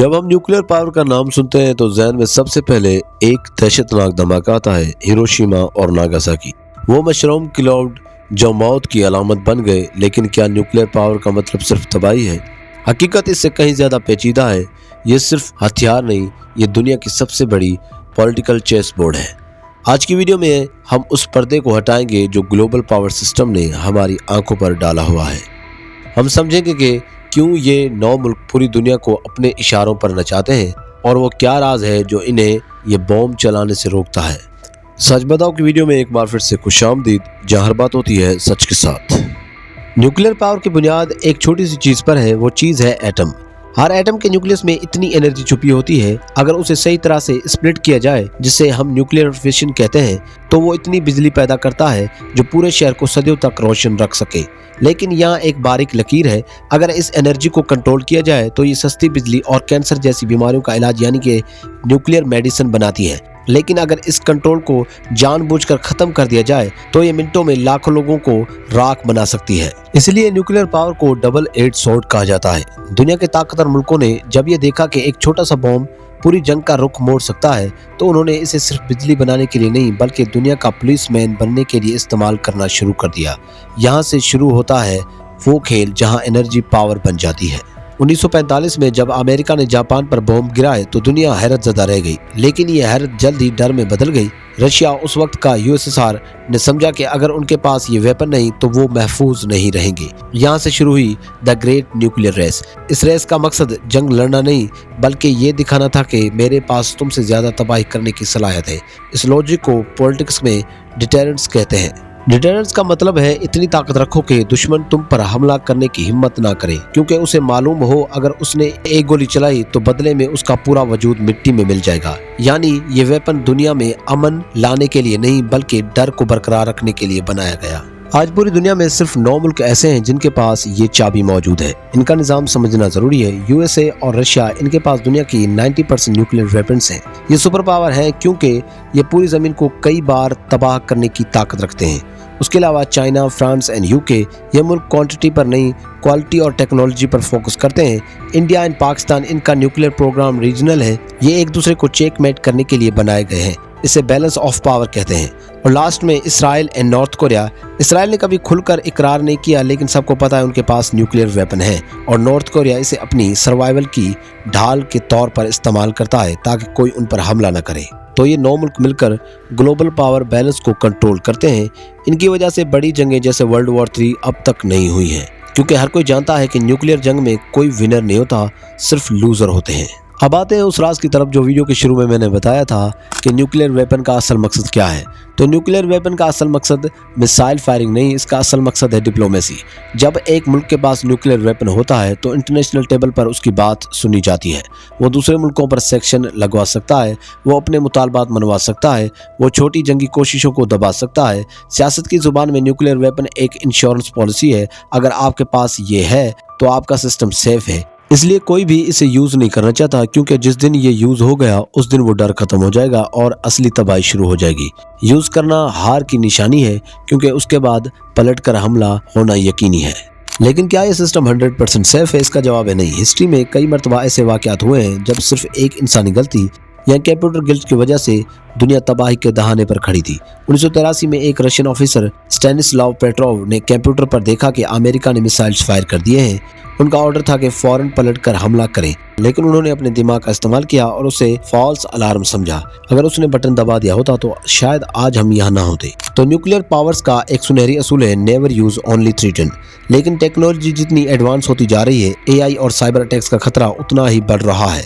जब हम nuclear power का नाम सुनते हैं तो ज़हन में सबसे पहले एक दहशतनाक धमाका आता है, हिरोशिमा और नागासाकी। वो मशरूम क्लाउड जो मौत की अलामत बन गए। लेकिन क्या न्यूक्लियर पावर का मतलब सिर्फ तबाही है? हकीकत इससे कहीं ज़्यादा पेचीदा है। ये सिर्फ हथियार नहीं, ये दुनिया की सबसे बड़ी पॉलिटिकल चेस बोर्ड है। आज की वीडियो में हम उस पर्दे को हटाएंगे जो ग्लोबल पावर सिस्टम ने हमारी आंखों पर डाला हुआ है। हम समझेंगे कि क्यों ये 9 मुल्क पूरी दुनिया को अपने इशारों पर नचाते हैं और वो क्या राज है जो इन्हें ये बॉम्ब चलाने से रोकता है। सच बताओ कि वीडियो में एक बार फिर से खुशामदीद, जहाँ हर बात होती है सच के साथ। न्यूक्लियर पावर की बुनियाद एक छोटी सी चीज़ पर है, वो चीज़ है एटम। हर एटम के न्यूक्लियस में इतनी एनर्जी छुपी होती है, अगर उसे सही तरह से स्प्लिट किया जाए, जिसे हम न्यूक्लियर फिशन कहते हैं, तो वो इतनी बिजली पैदा करता है जो पूरे शहर को सदियों तक रोशन रख सके। लेकिन यहाँ एक बारीक लकीर है, अगर इस एनर्जी को कंट्रोल किया जाए तो ये सस्ती बिजली और कैंसर जैसी बीमारियों का इलाज यानी कि न्यूक्लियर मेडिसिन बनाती है। लेकिन अगर इस कंट्रोल को जानबूझकर खत्म कर दिया जाए तो ये मिनटों में लाखों लोगों को राख बना सकती है। इसलिए न्यूक्लियर पावर को डबल एज स्वॉर्ड कहा जाता है। दुनिया के ताकतवर मुल्कों ने जब ये देखा कि एक छोटा सा बॉम्ब पूरी जंग का रुख मोड़ सकता है, तो उन्होंने इसे सिर्फ बिजली बनाने के लिए नहीं बल्कि दुनिया का पुलिसमैन बनने के लिए इस्तेमाल करना शुरू कर दिया। यहाँ से शुरू होता है वो खेल जहाँ एनर्जी पावर बन जाती है। 1945 में जब अमेरिका ने जापान पर बॉम्ब गिराए तो दुनिया हैरत ज़दा रह गई, लेकिन ये हैरत जल्द ही डर में बदल गई। रशिया, उस वक्त का यूएसएसआर, ने समझा कि अगर उनके पास ये वेपन नहीं तो वो महफूज नहीं रहेंगे। यहाँ से शुरू हुई द ग्रेट न्यूक्लियर रेस। इस रेस का मकसद जंग लड़ना नहीं बल्कि ये दिखाना था कि मेरे पास तुमसे ज़्यादा तबाही करने की सलाहियत है। इस लॉजिक को पॉलिटिक्स में डिटेरेंस कहते हैं। डिटेरेंस का मतलब है इतनी ताकत रखो कि दुश्मन तुम पर हमला करने की हिम्मत ना करे, क्योंकि उसे मालूम हो अगर उसने एक गोली चलाई तो बदले में उसका पूरा वजूद मिट्टी में मिल जाएगा। यानी ये वेपन दुनिया में अमन लाने के लिए नहीं बल्कि डर को बरकरार रखने के लिए बनाया गया। आज पूरी दुनिया में सिर्फ 9 मुल्क ऐसे हैं जिनके पास ये चाबी मौजूद है। इनका निज़ाम समझना जरूरी है। यूएसए और रशिया, इनके पास दुनिया की 90% न्यूक्लियर वेपन्स हैं। ये सुपर पावर हैं क्योंकि ये पूरी ज़मीन को कई बार तबाह करने की ताकत रखते हैं। उसके अलावा चाइना, फ्रांस एंड यूके, ये मुल्क क्वांटिटी पर नहीं क्वालिटी और टेक्नोलॉजी पर फोकस करते हैं। इंडिया एंड पाकिस्तान, इनका न्यूक्लियर प्रोग्राम रीजनल है। ये एक दूसरे को चेकमेट करने के लिए बनाए गए हैं। इसे बैलेंस ऑफ पावर कहते हैं। और लास्ट में Israel and north Korea. Israel ने कभी खुलकर इकरार नहीं किया, लेकिन सबको पता है उनके पास न्यूक्लियर वेपन है। और नॉर्थ कोरिया इसे अपनी सर्वाइवल की ढाल के तौर पर इस्तेमाल करता है ताकि कोई उन पर हमला न करे। तो ये 9 मुल्क मिलकर ग्लोबल पावर बैलेंस को कंट्रोल करते हैं। इनकी वजह से बड़ी जंगें जैसे वर्ल्ड वॉर 3 अब तक नहीं हुई हैं, क्योंकि हर कोई जानता है कि न्यूक्लियर जंग में कोई विनर नहीं होता, सिर्फ लूजर होते हैं। अब आते हैं उस राज की तरफ जो वीडियो के शुरू में मैंने बताया था कि न्यूक्लियर वेपन का असल मकसद क्या है। तो न्यूक्लियर वेपन का असल मकसद मिसाइल फायरिंग नहीं, इसका असल मकसद है डिप्लोमेसी। जब एक मुल्क के पास न्यूक्लियर वेपन होता है तो इंटरनेशनल टेबल पर उसकी बात सुनी जाती है। वो दूसरे मुल्कों पर सेक्शन लगवा सकता है, वो अपने मुतालबात मनवा सकता है, वो छोटी जंगी कोशिशों को दबा सकता है। सियासत की ज़ुबान में न्यूक्लियर वेपन एक इंश्योरेंस पॉलिसी है। अगर आपके पास ये है तो आपका सिस्टम सेफ है। इसलिए कोई भी इसे यूज़ नहीं करना चाहता, क्योंकि जिस दिन ये यूज़ हो गया उस दिन वो डर खत्म हो जाएगा और असली तबाही शुरू हो जाएगी। यूज़ करना हार की निशानी है, क्योंकि उसके बाद पलटकर हमला होना यकीनी है। लेकिन क्या ये सिस्टम 100% सेफ है? इसका जवाब है नहीं। हिस्ट्री में कई मरतबा ऐसे वाक़यात हुए हैं जब सिर्फ एक इंसानी गलती या कंप्यूटर गिल्ट की वजह से दुनिया तबाही के दहाने पर खड़ी थी। 1983 में एक रशियन ऑफिसर स्टैनिस्लाव पेट्रोव ने कंप्यूटर पर देखा कि अमेरिका ने मिसाइल्स फायर कर दिए हैं। उनका ऑर्डर था कि फौरन पलटकर हमला करें, लेकिन उन्होंने अपने दिमाग का इस्तेमाल किया और उसे फॉल्स अलार्म समझा। अगर उसने बटन दबा दिया होता तो शायद आज हम यहाँ ना होते। तो न्यूक्लियर पावर्स का एक सुनहरी असूल है, नेवर यूज ओनली थ्रेटन। लेकिन टेक्नोलॉजी जितनी एडवांस होती जा रही है, एआई और साइबर अटैक्स का खतरा उतना ही बढ़ रहा है।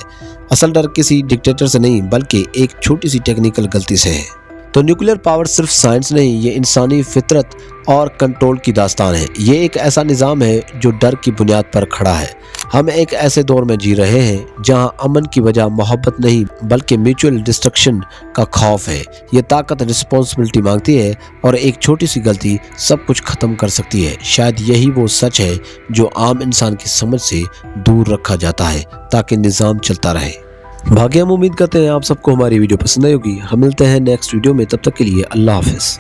असल डर किसी डिक्टेटर से नहीं बल्कि एक छोटी सी टेक्निकल गलती से है। तो न्यूक्लियर पावर सिर्फ साइंस नहीं, ये इंसानी फितरत और कंट्रोल की दास्तान है। ये एक ऐसा निज़ाम है जो डर की बुनियाद पर खड़ा है। हम एक ऐसे दौर में जी रहे हैं जहां अमन की वजह मोहब्बत नहीं बल्कि म्यूचुअल डिस्ट्रक्शन का खौफ है। ये ताकत रिस्पॉन्सिबिलिटी मांगती है और एक छोटी सी गलती सब कुछ ख़त्म कर सकती है। शायद यही वो सच है जो आम इंसान की समझ से दूर रखा जाता है ताकि निज़ाम चलता रहे। बाकी हम उम्मीद करते हैं आप सबको हमारी वीडियो पसंद आई होगी। हम मिलते हैं नेक्स्ट वीडियो में, तब तक के लिए अल्लाह हाफिज़।